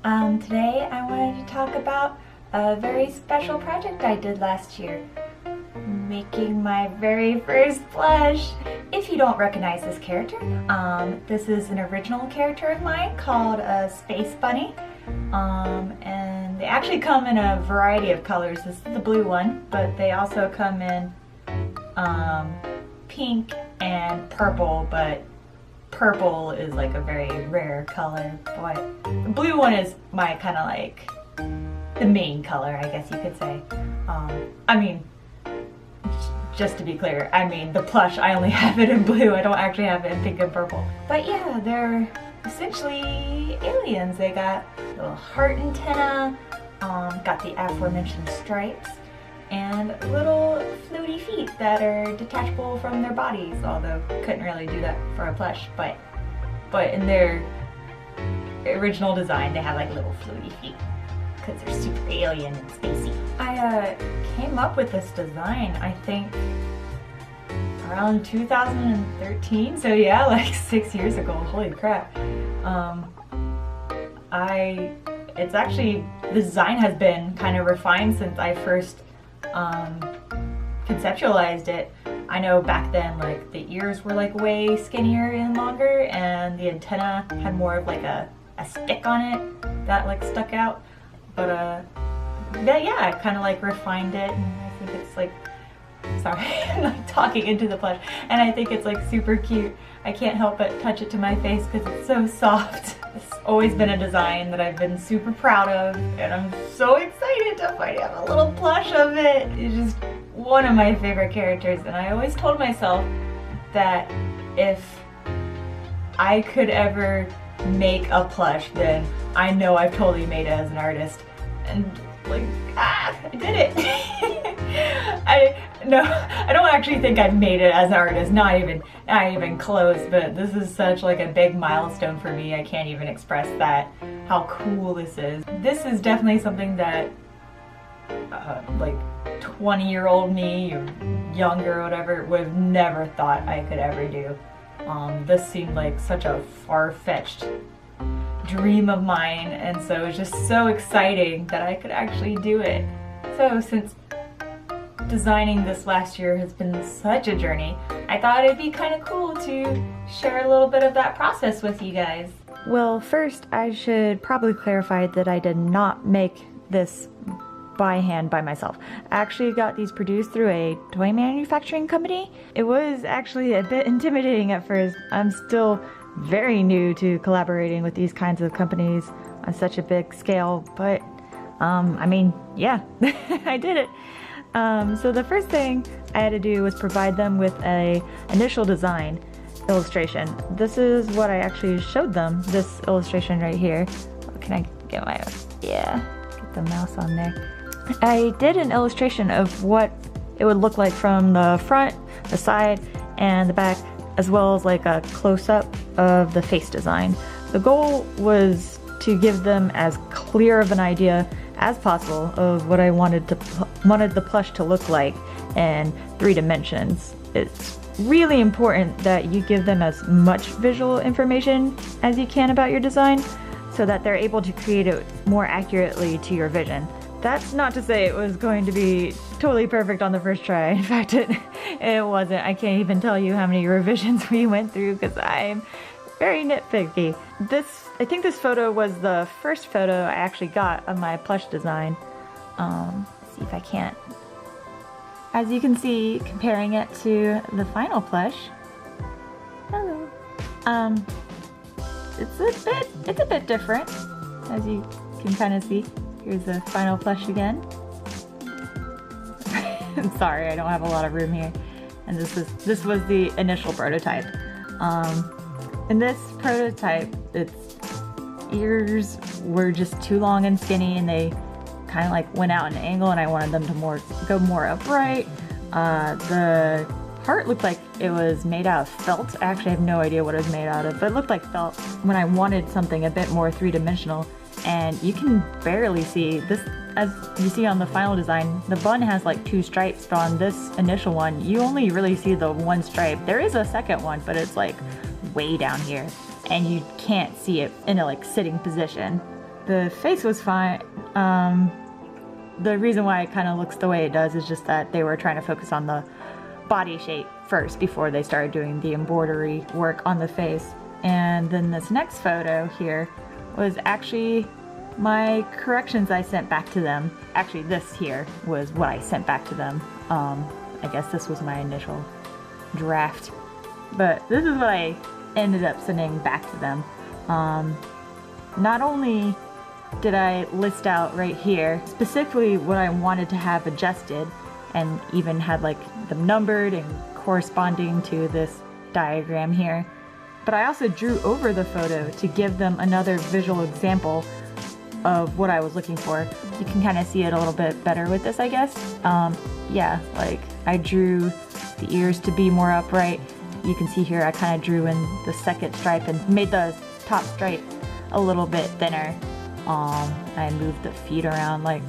Today I wanted to talk about a very special project I did last year. Making my very first plush. If you don't recognize this character, this is an original character of mine called Space Bunny. And they actually come in a variety of colors. This is the blue one, but they also come in pink and purple, but purple is like a very rare color, but the blue one is my kind of like the main color, I guess you could say. I mean, just to be clear, I mean the plush, I only have it in blue. I don't actually have it in pink and purple. But yeah, they're essentially aliens. They got a little heart antenna, got the aforementioned stripes, and little floaty feet that are detachable from their bodies, although couldn't really do that for a plush, but in their original design they have like little floaty feet because they're super alien and spacey. I came up with this design I think around 2013, so yeah, like 6 years ago. Holy crap. It's actually, the design has been kind of refined since I first conceptualized it. I know back then like the ears were like way skinnier and longer, and the antenna had more of like a stick on it that like stuck out. But yeah, I kind of like refined it, and I think it's like, sorry, I'm like talking into the plush, and I think it's like super cute. I can't help but touch it to my face because it's so soft. It's always been a design that I've been super proud of, and I'm so excited to finally have a little plush of it. It's just one of my favorite characters, and I always told myself that if I could ever make a plush, then I know I've totally made it as an artist. And like, I did it. I don't actually think I've made it as an artist, not even close, but this is such like a big milestone for me. I can't even express that, how cool this is. This is definitely something that like 20-year-old me or younger or whatever would have never thought I could ever do. This seemed like such a far-fetched dream of mine, and so it's just so exciting that I could actually do it. So since designing this last year has been such a journey, I thought it'd be kind of cool to share a little bit of that process with you guys. Well, first I should probably clarify that I did not make this by hand by myself. I actually got these produced through a toy manufacturing company. It was actually a bit intimidating at first. I'm still very new to collaborating with these kinds of companies on such a big scale, but I mean, yeah, I did it. So the first thing I had to do was provide them with a initial design illustration. This is what I actually showed them, this illustration right here. Can I get my, yeah, get the mouse on there. I did an illustration of what it would look like from the front, the side, and the back, as well as like a close-up of the face design. The goal was to give them as clear of an idea as possible of what I wanted the plush to look like in 3 dimensions. It's really important that you give them as much visual information as you can about your design so that they're able to create it more accurately to your vision. That's not to say it was going to be totally perfect on the first try. In fact, it wasn't. I can't even tell you how many revisions we went through because I'm very nitpicky. I think this photo was the first photo I actually got of my plush design. Let's see if I can't. As you can see, comparing it to the final plush. Hello. It's a bit different, as you can kind of see. Here's the final plush again. I'm sorry, I don't have a lot of room here. And this was the initial prototype. In this prototype, its ears were just too long and skinny, and they kind of like went out an angle, and I wanted them to go more upright. The heart looked like it was made out of felt. I actually have no idea what it was made out of, but it looked like felt when I wanted something a bit more three-dimensional. And you can barely see this, as you see on the final design, the bun has like 2 stripes, but on this initial one, you only really see the 1 stripe. There is a second one, but it's like way down here, and you can't see it in a like sitting position. The face was fine. The reason why it kind of looks the way it does is just that they were trying to focus on the body shape first before they started doing the embroidery work on the face. And then this next photo here was actually my corrections I sent back to them. Actually, this here was what I sent back to them. I guess this was my initial draft, but this is what I ended up sending back to them. Not only did I list out right here specifically what I wanted to have adjusted, and even had like them numbered and corresponding to this diagram here, but I also drew over the photo to give them another visual example of what I was looking for. You can kind of see it a little bit better with this, I guess. Yeah, like I drew the ears to be more upright. You can see here I kind of drew in the second stripe and made the top stripe a little bit thinner. I moved the feet around, like,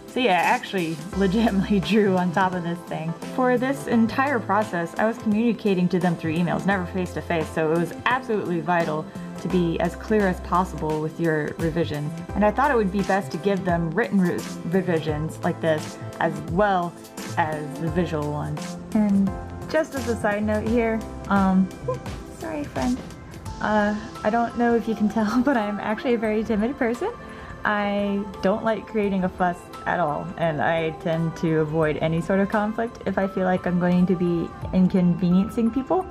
so yeah, I actually legitimately drew on top of this thing. For this entire process, I was communicating to them through emails, never face to face, so it was absolutely vital to be as clear as possible with your revisions. And I thought it would be best to give them written revisions like this as well as the visual ones. And just as a side note here, sorry friend, I don't know if you can tell, but I'm actually a very timid person. I don't like creating a fuss at all, and I tend to avoid any sort of conflict if I feel like I'm going to be inconveniencing people.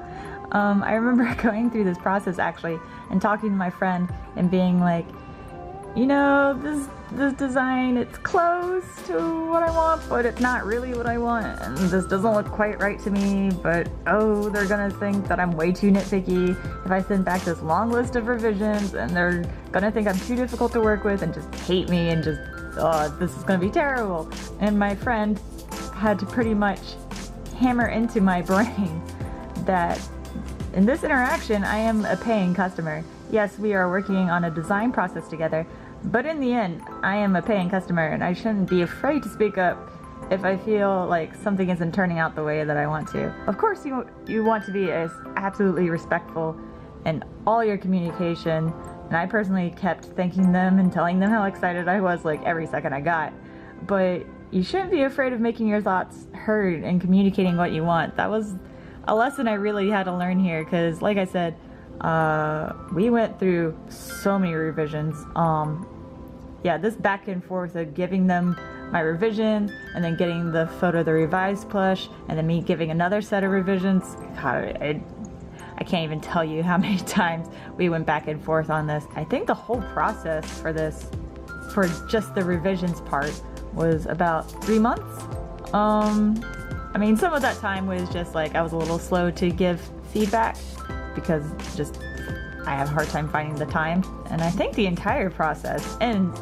I remember going through this process actually and talking to my friend and being like, you know, this design, it's close to what I want, but it's not really what I want, and this doesn't look quite right to me, but oh, they're gonna think that I'm way too nitpicky if I send back this long list of revisions, and they're gonna think I'm too difficult to work with and just hate me and just, oh, this is gonna be terrible. And my friend had to pretty much hammer into my brain that in this interaction, I am a paying customer. Yes, we are working on a design process together, but in the end, I am a paying customer and I shouldn't be afraid to speak up if I feel like something isn't turning out the way that I want to. Of course, you want to be as absolutely respectful in all your communication, and I personally kept thanking them and telling them how excited I was like every second I got. But you shouldn't be afraid of making your thoughts heard and communicating what you want. That was a lesson I really had to learn here, because like I said, we went through so many revisions. Yeah, this back and forth of giving them my revision and then getting the photo of the revised plush and then me giving another set of revisions. God, I can't even tell you how many times we went back and forth on this. I think the whole process for this, for just the revisions part, was about 3 months. I mean, some of that time was just like I was a little slow to give feedback because just I have a hard time finding the time. And I think the entire process in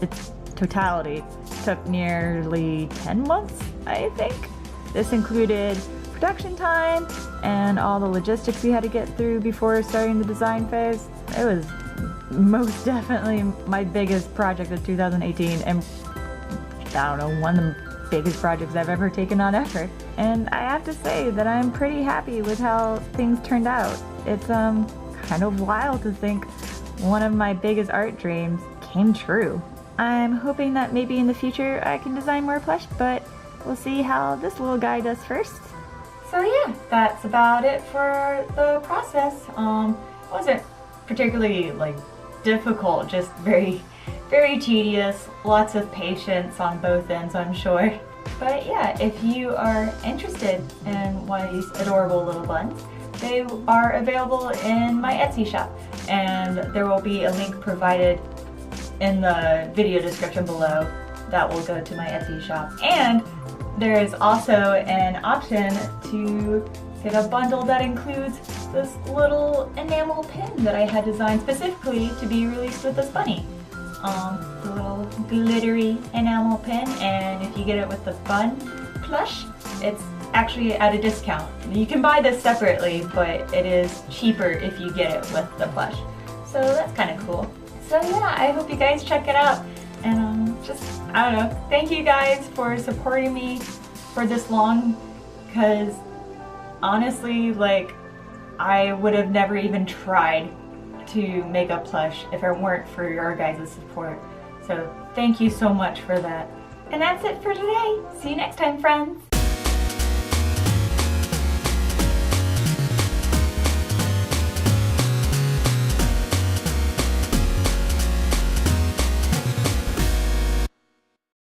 its totality took nearly 10 months, I think. This included production time and all the logistics we had to get through before starting the design phase. It was most definitely my biggest project of 2018, and I don't know, one of the biggest projects I've ever taken on ever. And I have to say that I'm pretty happy with how things turned out. It's kind of wild to think one of my biggest art dreams came true. I'm hoping that maybe in the future I can design more plush, but we'll see how this little guy does first. So yeah, that's about it for the process. It wasn't particularly like difficult, just very tedious, lots of patience on both ends, I'm sure. But yeah, if you are interested in one of these adorable little buns, they are available in my Etsy shop, and there will be a link provided in the video description below that will go to my Etsy shop. And there is also an option to get a bundle that includes this little enamel pin that I had designed specifically to be released with this bunny. The little glittery enamel pin, and if you get it with the bun plush, it's actually at a discount. You can buy this separately, but it is cheaper if you get it with the plush. So that's kind of cool. So yeah, I hope you guys check it out. And just, I don't know, thank you guys for supporting me for this long, because honestly, like, I would have never even tried to make a plush if it weren't for your guys' support. So thank you so much for that. And that's it for today. See you next time, friends.